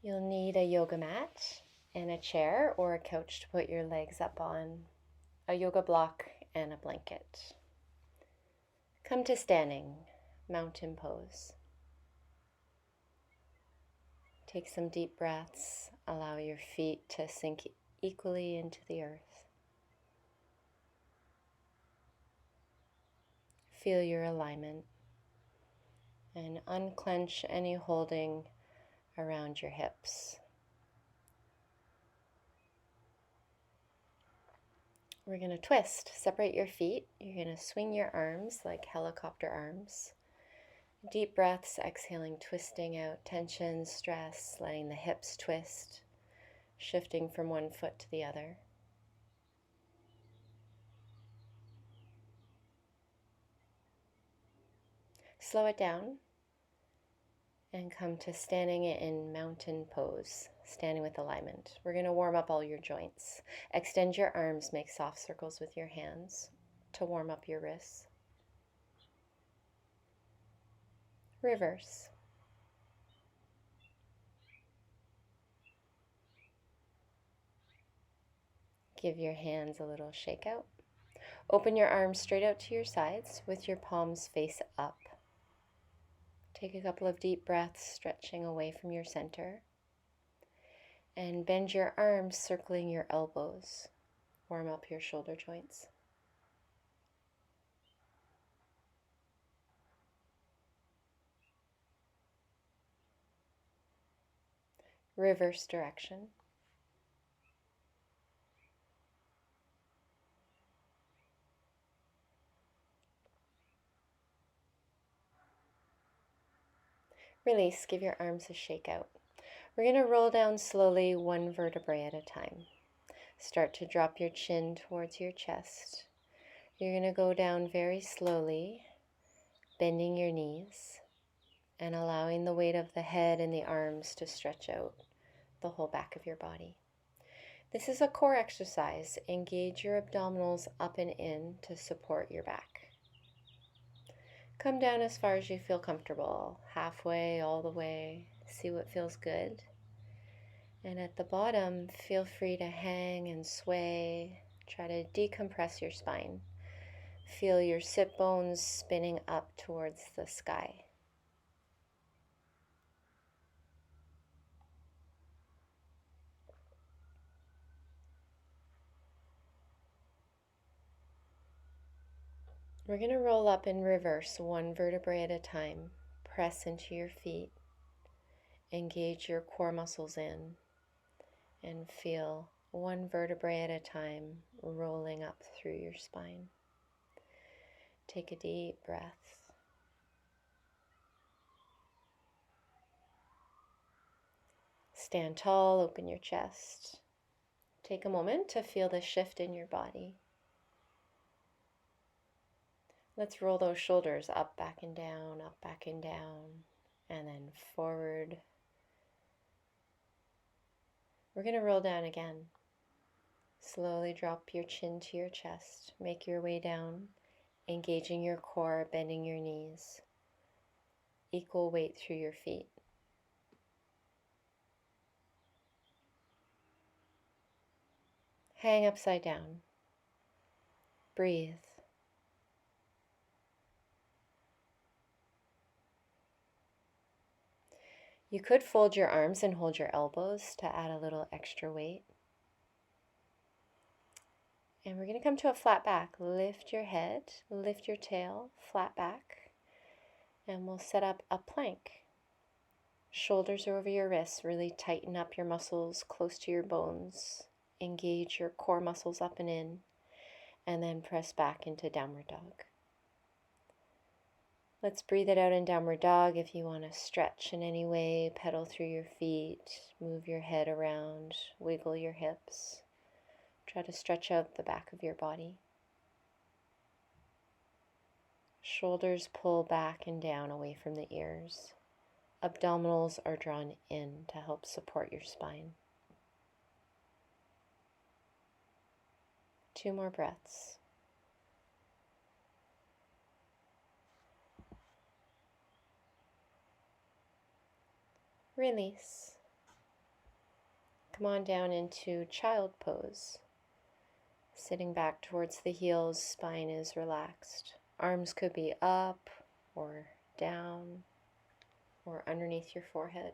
You'll need a yoga mat and a chair or a couch to put your legs up on, a yoga block and a blanket. Come to standing, mountain pose. Take some deep breaths. Allow your feet to sink equally into the earth. Feel your alignment and unclench any holding around your hips. We're going to twist. Separate your feet. You're going to swing your arms like helicopter arms. Deep breaths, exhaling, twisting out tension, stress, letting the hips twist, shifting from one foot to the other. Slow it down and come to standing in mountain pose, standing with alignment. We're going to warm up all your joints. Extend your arms, make soft circles with your hands to warm up your wrists. Reverse. Give your hands a little shake out. Open your arms straight out to your sides with your palms face up. Take a couple of deep breaths, stretching away from your center. And bend your arms, circling your elbows. Warm up your shoulder joints. Reverse direction. Release, give your arms a shake out. We're going to roll down slowly, one vertebrae at a time. Start to drop your chin towards your chest. You're going to go down very slowly, bending your knees and allowing the weight of the head and the arms to stretch out the whole back of your body. This is a core exercise. Engage your abdominals up and in to support your back. Come down as far as you feel comfortable, halfway, all the way. See what feels good. And at the bottom, feel free to hang and sway. Try to decompress your spine. Feel your sit bones spinning up towards the sky. We're going to roll up in reverse, one vertebrae at a time. Press into your feet. Engage your core muscles in. And feel one vertebrae at a time rolling up through your spine. Take a deep breath. Stand tall, open your chest. Take a moment to feel the shift in your body. Let's roll those shoulders up, back and down, and then forward. We're going to roll down again. Slowly drop your chin to your chest. Make your way down, engaging your core, bending your knees. Equal weight through your feet. Hang upside down. Breathe. You could fold your arms and hold your elbows to add a little extra weight. And we're going to come to a flat back. Lift your head, lift your tail, flat back. And we'll set up a plank. Shoulders are over your wrists. Really tighten up your muscles close to your bones. Engage your core muscles up and in. And then press back into downward dog. Let's breathe it out in downward dog. If you want to stretch in any way, pedal through your feet, move your head around, wiggle your hips. Try to stretch out the back of your body. Shoulders pull back and down away from the ears. Abdominals are drawn in to help support your spine. 2 more breaths. Release. Come on down into child pose. Sitting back towards the heels, spine is relaxed. Arms could be up or down or underneath your forehead.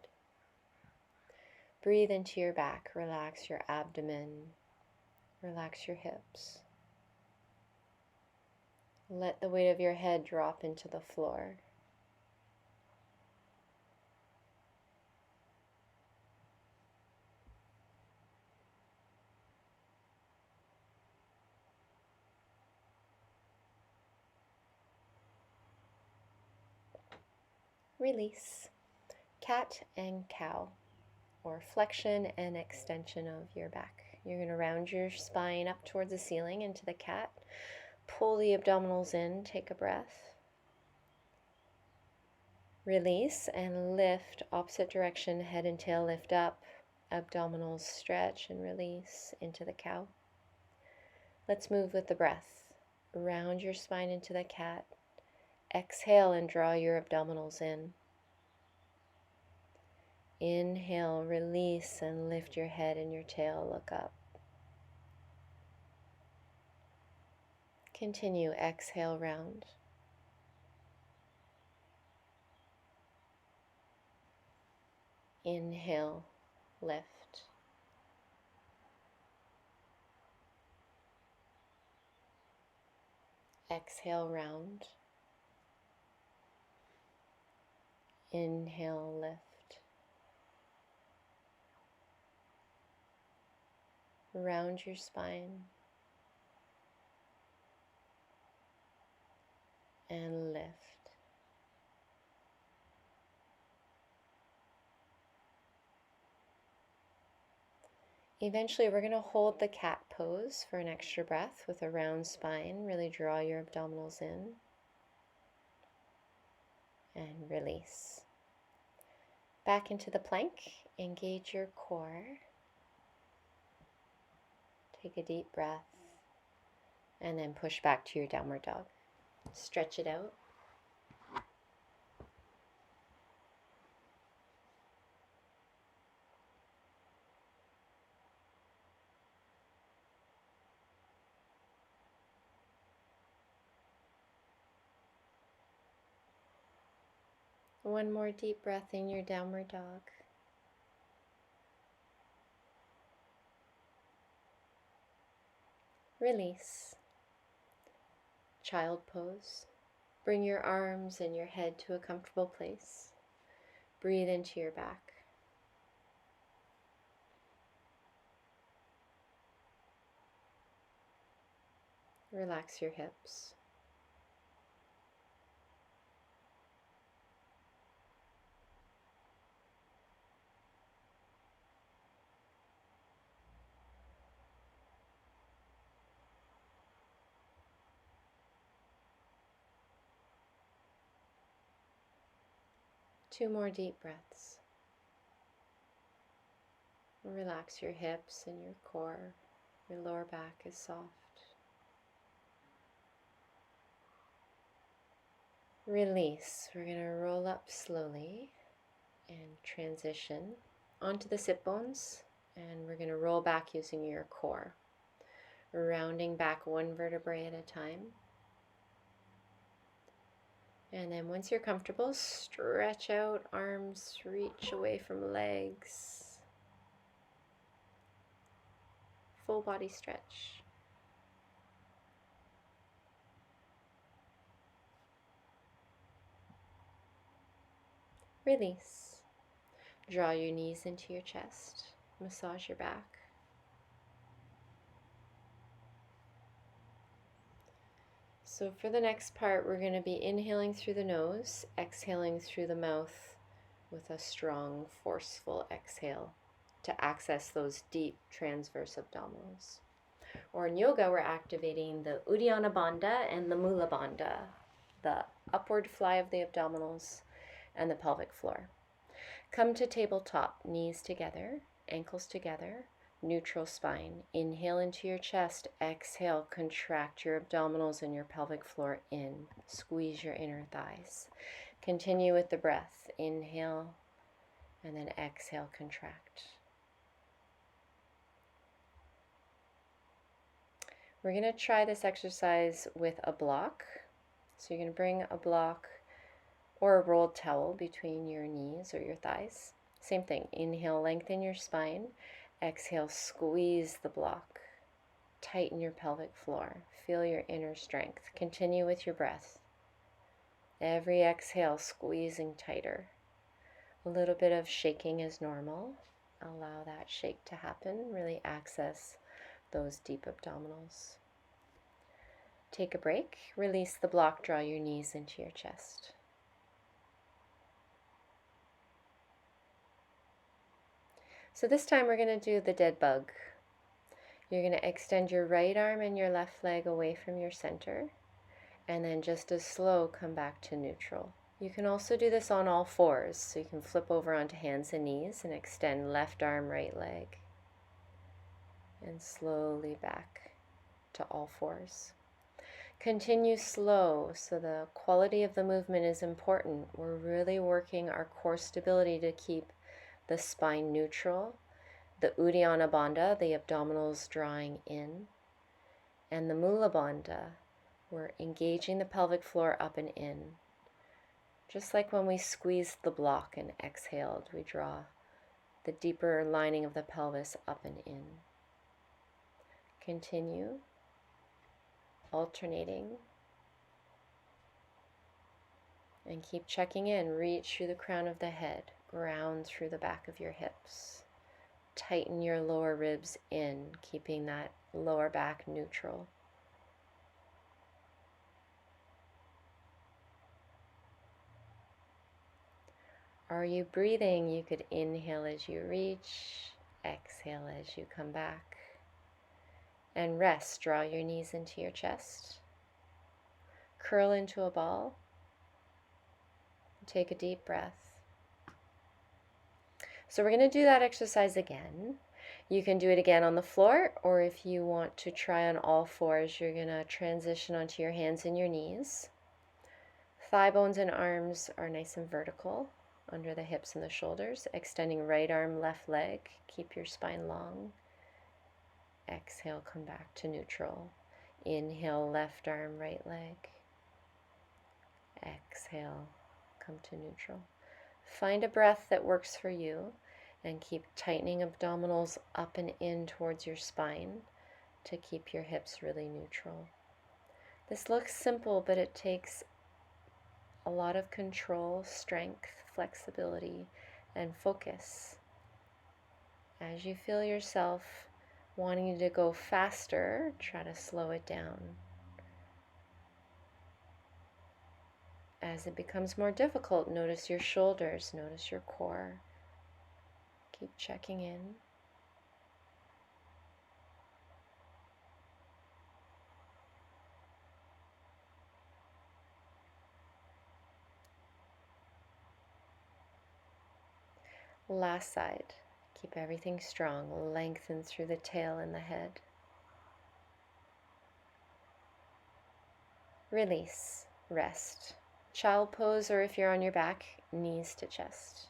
Breathe into your back, relax your abdomen, relax your hips. Let the weight of your head drop into the floor. Release. Cat and cow, or flexion and extension of your back. You're going to round your spine up towards the ceiling into the cat. Pull the abdominals in, take a breath. Release and lift, opposite direction, head and tail lift up. Abdominals stretch and release into the cow. Let's move with the breath. Round your spine into the cat. Exhale and draw your abdominals in. Inhale, release, and lift your head and your tail, look up. Continue, exhale, round. Inhale, lift. Exhale, round. Inhale, lift. Round your spine and lift. Eventually, we're going to hold the cat pose for an extra breath with a round spine. Really draw your abdominals in and release. Back into the plank. Engage your core. Take a deep breath and then push back to your downward dog. Stretch it out. One more deep breath in your downward dog. Release. Child pose. Bring your arms and your head to a comfortable place. Breathe into your back. Relax your hips. Two more deep breaths. Relax your hips and your core. Your lower back is soft. Release. We're going to roll up slowly and transition onto the sit bones, and we're going to roll back using your core, rounding back one vertebrae at a time. And then once you're comfortable, stretch out, arms reach away from legs. Full body stretch. Release. Draw your knees into your chest. Massage your back. So for the next part, we're going to be inhaling through the nose, exhaling through the mouth with a strong, forceful exhale to access those deep transverse abdominals. Or in yoga, we're activating the Uddiyana Bandha and the Mula Bandha, the upward fly of the abdominals and the pelvic floor. Come to tabletop, knees together, ankles together, neutral spine. Inhale into your chest, exhale, contract your abdominals and your pelvic floor in. Squeeze your inner thighs. Continue with the breath. Inhale and then exhale, contract. We're going to try this exercise with a block. So you're going to bring a block or a rolled towel between your knees or your thighs. Same thing. Inhale, lengthen your spine. Exhale, squeeze the block. Tighten your pelvic floor. Feel your inner strength. Continue with your breath. Every exhale, squeezing tighter. A little bit of shaking is normal. Allow that shake to happen. Really access those deep abdominals. Take a break. Release the block. Draw your knees into your chest. So this time we're going to do the dead bug. You're going to extend your right arm and your left leg away from your center, and then just as slow come back to neutral. You can also do this on all fours, so you can flip over onto hands and knees and extend left arm, right leg, and slowly back to all fours. Continue slow, so the quality of the movement is important. We're really working our core stability to keep the spine neutral, the Uddiyana Bandha, the abdominals drawing in, and the Mula Bandha, we're engaging the pelvic floor up and in. Just like when we squeezed the block and exhaled, we draw the deeper lining of the pelvis up and in. Continue, alternating, and keep checking in. Reach through the crown of the head, ground through the back of your hips. Tighten your lower ribs in, keeping that lower back neutral. Are you breathing? You could inhale as you reach, exhale as you come back. And rest. Draw your knees into your chest. Curl into a ball. Take a deep breath. So we're going to do that exercise again. You can do it again on the floor, or if you want to try on all fours, you're going to transition onto your hands and your knees. Thigh bones and arms are nice and vertical under the hips and the shoulders. Extending right arm, left leg. Keep your spine long. Exhale, come back to neutral. Inhale, left arm, right leg. Exhale, come to neutral. Find a breath that works for you and keep tightening abdominals up and in towards your spine to keep your hips really neutral. This looks simple, but it takes a lot of control, strength, flexibility, and focus. As you feel yourself wanting to go faster, try to slow it down. As it becomes more difficult, notice your shoulders, notice your core. Keep checking in. Last side. Keep everything strong. Lengthen through the tail and the head. Release. Rest. Child pose, or if you're on your back, knees to chest.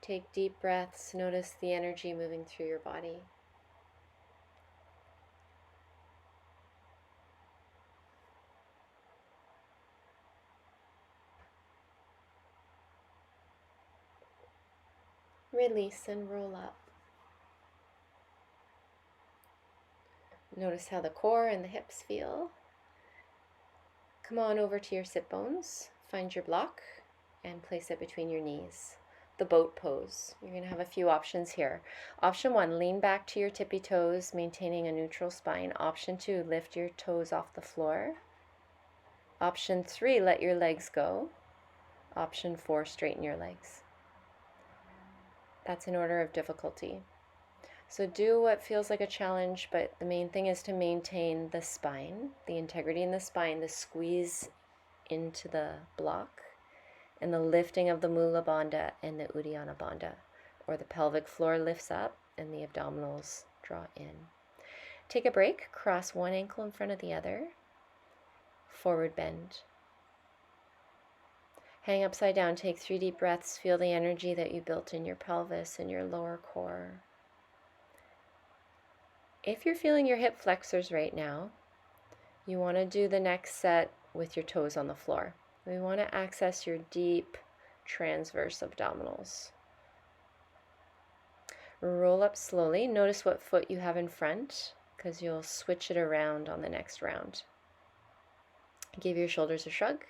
Take deep breaths. Notice the energy moving through your body. Release and roll up. Notice how the core and the hips feel. Come on over to your sit bones. Find your block and place it between your knees. The boat pose. You're going to have a few options here. Option 1, lean back to your tippy toes, maintaining a neutral spine. Option 2, lift your toes off the floor. Option 3, let your legs go. Option 4, straighten your legs. That's in order of difficulty. So do what feels like a challenge, but the main thing is to maintain the spine, the integrity in the spine, the squeeze into the block, and the lifting of the Mula Bandha and the Uddiyana Bandha, or the pelvic floor lifts up and the abdominals draw in. Take a break, cross one ankle in front of the other, forward bend. Hang upside down, take 3 deep breaths, feel the energy that you built in your pelvis and your lower core. If you're feeling your hip flexors right now, you want to do the next set with your toes on the floor. We want to access your deep transverse abdominals. Roll up slowly. Notice what foot you have in front, because you'll switch it around on the next round. Give your shoulders a shrug.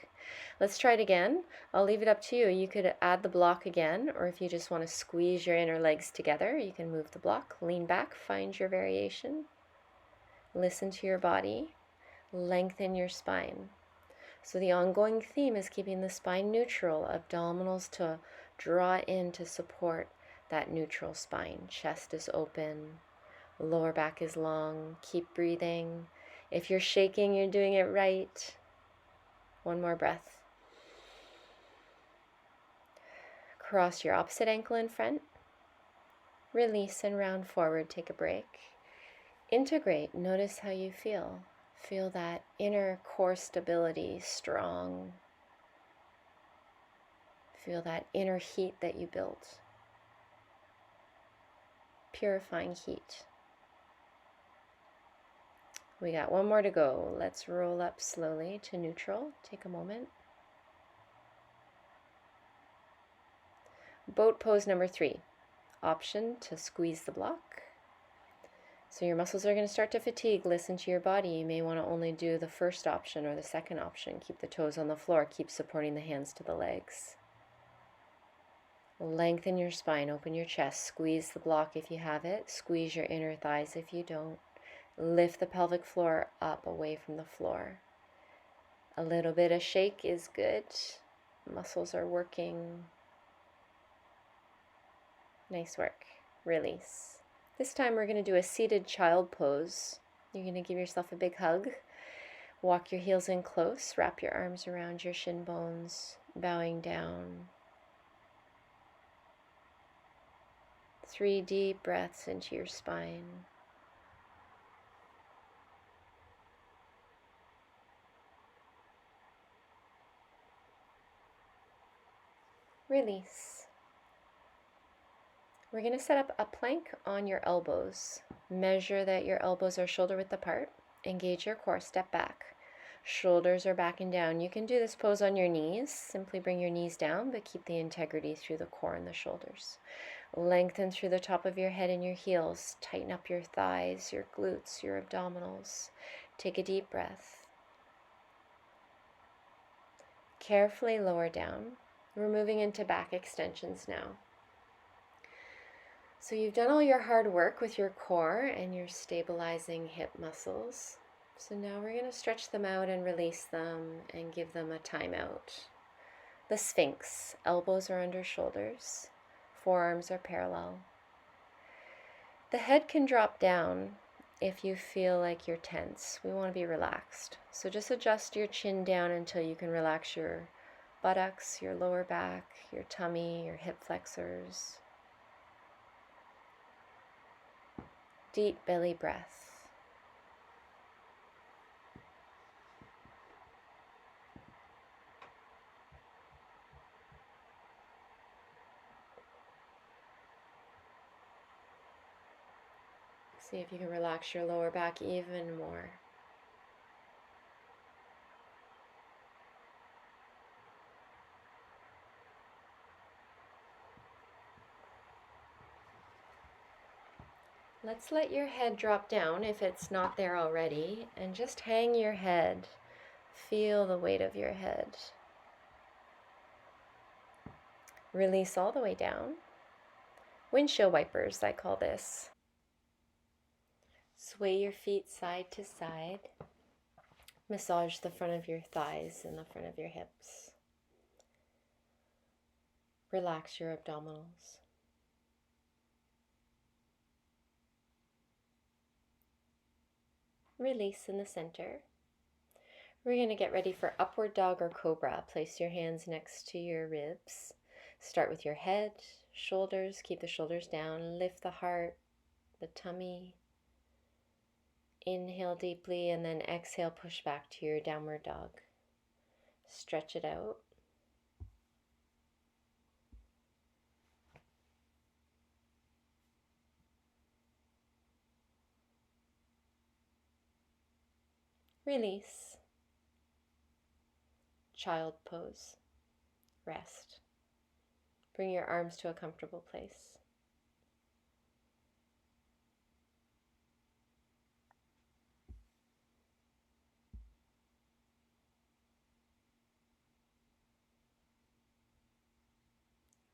Let's try it again. I'll leave it up to you. You could add the block again, or if you just want to squeeze your inner legs together, you can move the block, lean back, find your variation. Listen to your body. Lengthen your spine. So the ongoing theme is keeping the spine neutral, abdominals to draw in to support that neutral spine. Chest is open, lower back is long. Keep breathing. If you're shaking, you're doing it right. One more breath. Cross your opposite ankle in front. Release and round forward. Take a break. Integrate. Notice how you feel. Feel that inner core stability, strong. Feel that inner heat that you built. Purifying heat. We got one more to go. Let's roll up slowly to neutral. Take a moment. Boat pose number 3. Option to squeeze the block. So your muscles are going to start to fatigue. Listen to your body. You may want to only do the first option or the second option. Keep the toes on the floor. Keep supporting the hands to the legs. Lengthen your spine. Open your chest. Squeeze the block if you have it. Squeeze your inner thighs if you don't. Lift the pelvic floor up away from the floor. A little bit of shake is good. Muscles are working. Nice work. Release. This time we're going to do a seated child pose. You're going to give yourself a big hug. Walk your heels in close. Wrap your arms around your shin bones, bowing down. 3 deep breaths into your spine. Release. We're going to set up a plank on your elbows. Measure that your elbows are shoulder width apart. Engage your core. Step back. Shoulders are back and down. You can do this pose on your knees. Simply bring your knees down, but keep the integrity through the core and the shoulders. Lengthen through the top of your head and your heels. Tighten up your thighs, your glutes, your abdominals. Take a deep breath. Carefully lower down. We're moving into back extensions now. So you've done all your hard work with your core and your stabilizing hip muscles. So now we're going to stretch them out and release them and give them a timeout. The Sphinx. Elbows are under shoulders. Forearms are parallel. The head can drop down if you feel like you're tense. We want to be relaxed. So just adjust your chin down until you can relax your buttocks, your lower back, your tummy, your hip flexors. Deep belly breath. See if you can relax your lower back even more. Let's let your head drop down if it's not there already, and just hang your head. Feel the weight of your head. Release all the way down. Windshield wipers, I call this. Sway your feet side to side. Massage the front of your thighs and the front of your hips. Relax your abdominals. Release in the center. We're going to get ready for upward dog or cobra. Place your hands next to your ribs. Start with your head, shoulders. Keep the shoulders down. Lift the heart, the tummy. Inhale deeply and then exhale, push back to your downward dog. Stretch it out. release, child pose, rest. Bring your arms to a comfortable place.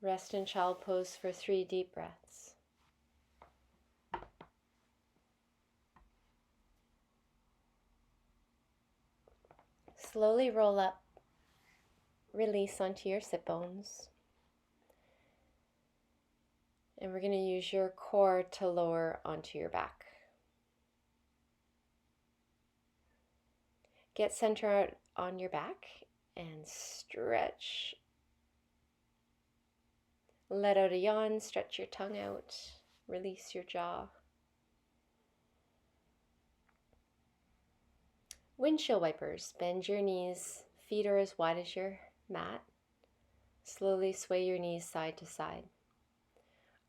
Rest in child pose for 3 deep breaths. Slowly roll up, release onto your sit bones. And we're going to use your core to lower onto your back. Get centered on your back and stretch. Let out a yawn, stretch your tongue out, release your jaw. Windshield wipers, bend your knees, feet are as wide as your mat. Slowly sway your knees side to side.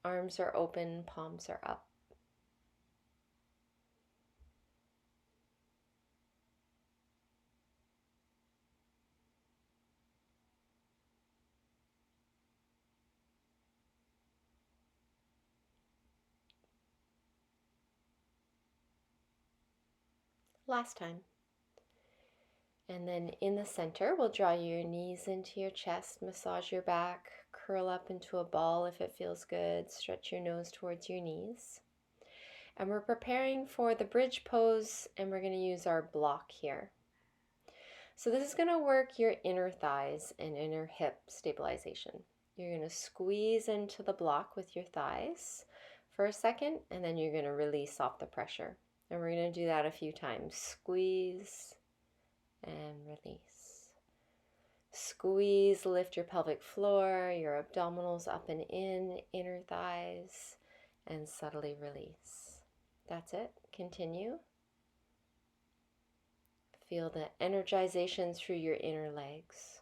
Arms are open, palms are up. Last time. And then in the center, we'll draw your knees into your chest, massage your back, curl up into a ball if it feels good, stretch your nose towards your knees. And we're preparing for the bridge pose, and we're going to use our block here. So this is going to work your inner thighs and inner hip stabilization. You're going to squeeze into the block with your thighs for a second, and then you're going to release off the pressure. And we're going to do that a few times. Squeeze and release. Squeeze, lift your pelvic floor, your abdominals up and in, inner thighs, and subtly release. That's it. Continue. Feel the energization through your inner legs.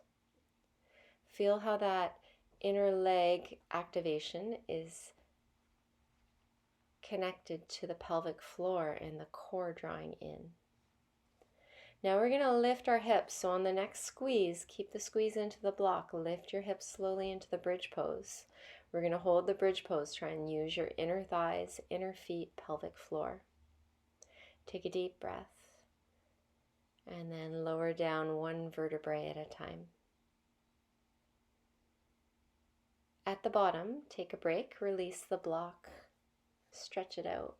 Feel how that inner leg activation is connected to the pelvic floor and the core drawing in. Now we're going to lift our hips. So on the next squeeze, keep the squeeze into the block. Lift your hips slowly into the bridge pose. We're going to hold the bridge pose. Try and use your inner thighs, inner feet, pelvic floor. Take a deep breath. And then lower down one vertebrae at a time. At the bottom, take a break, release the block, stretch it out.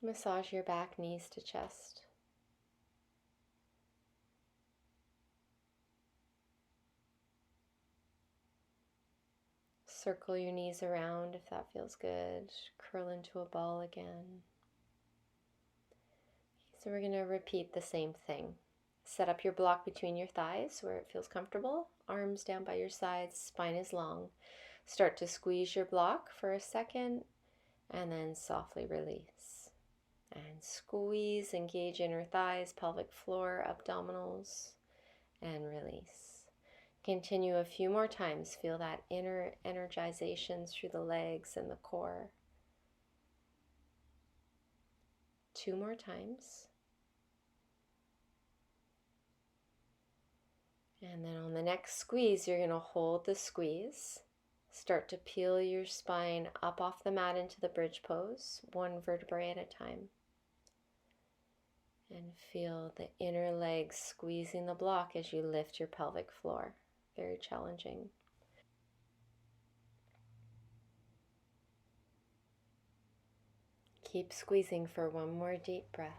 Massage your back, knees to chest. Circle your knees around if that feels good. Curl into a ball again. So we're going to repeat the same thing. Set up your block between your thighs where it feels comfortable. Arms down by your sides, spine is long. Start to squeeze your block for a second and then softly release. And squeeze, engage inner thighs, pelvic floor, abdominals, and release. Continue a few more times. Feel that inner energization through the legs and the core. 2 more times. And then on the next squeeze, you're going to hold the squeeze. Start to peel your spine up off the mat into the bridge pose, one vertebrae at a time. And feel the inner legs squeezing the block as you lift your pelvic floor. Very challenging. Keep squeezing for one more deep breath.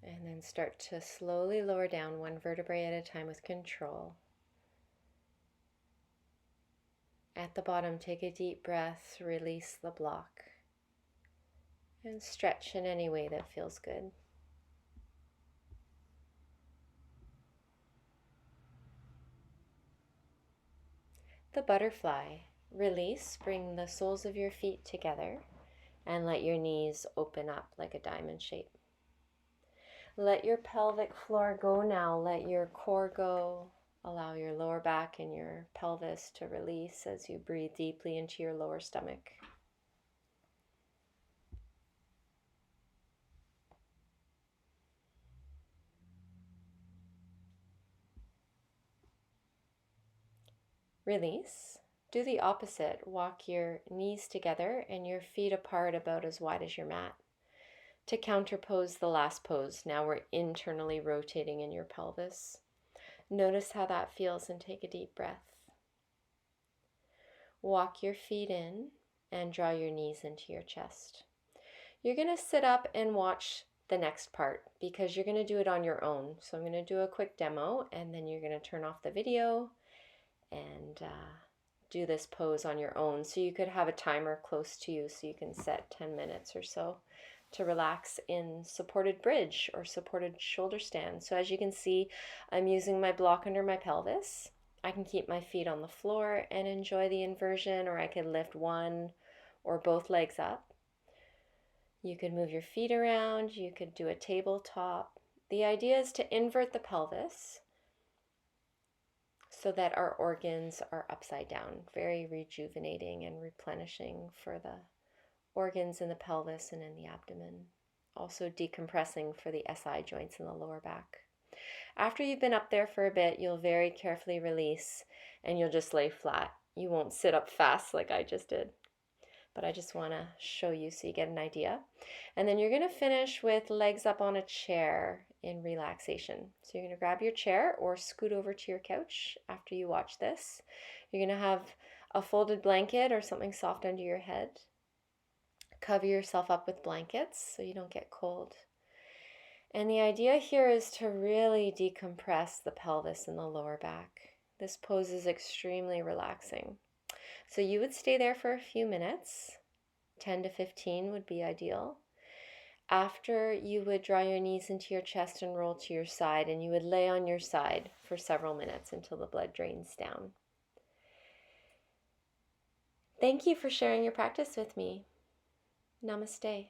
And then start to slowly lower down one vertebrae at a time with control. At the bottom, take a deep breath, release the block, and stretch in any way that feels good. The butterfly. Release, bring the soles of your feet together, and let your knees open up like a diamond shape. Let your pelvic floor go now, let your core go, Allow your lower back and your pelvis to release as you breathe deeply into your lower stomach. Release. Do the opposite. Walk your knees together and your feet apart about as wide as your mat. To counterpose the last pose, now we're internally rotating in your pelvis. Notice how that feels and take a deep breath. Walk your feet in and draw your knees into your chest. You're going to sit up and watch the next part because you're going to do it on your own. So I'm going to do a quick demo and then you're going to turn off the video and do this pose on your own. So you could have a timer close to you so you can set 10 minutes or so to relax in supported bridge or supported shoulder stand. So as you can see, I'm using my block under my pelvis. I can keep my feet on the floor and enjoy the inversion, or I could lift one or both legs up. You could move your feet around, you could do a tabletop. The idea is to invert the pelvis so that our organs are upside down, very rejuvenating and replenishing for the organs in the pelvis and in the abdomen. Also decompressing for the SI joints in the lower back. After you've been up there for a bit, you'll very carefully release and you'll just lay flat. You won't sit up fast like I just did, but I just want to show you so you get an idea. And then you're going to finish with legs up on a chair in relaxation. So you're going to grab your chair or scoot over to your couch after you watch this. You're going to have a folded blanket or something soft under your head. Cover yourself up with blankets so you don't get cold. And the idea here is to really decompress the pelvis and the lower back. This pose is extremely relaxing. So you would stay there for a few minutes, 10 to 15 would be ideal. After, you would draw your knees into your chest and roll to your side, and you would lay on your side for several minutes until the blood drains down. Thank you for sharing your practice with me. Namaste.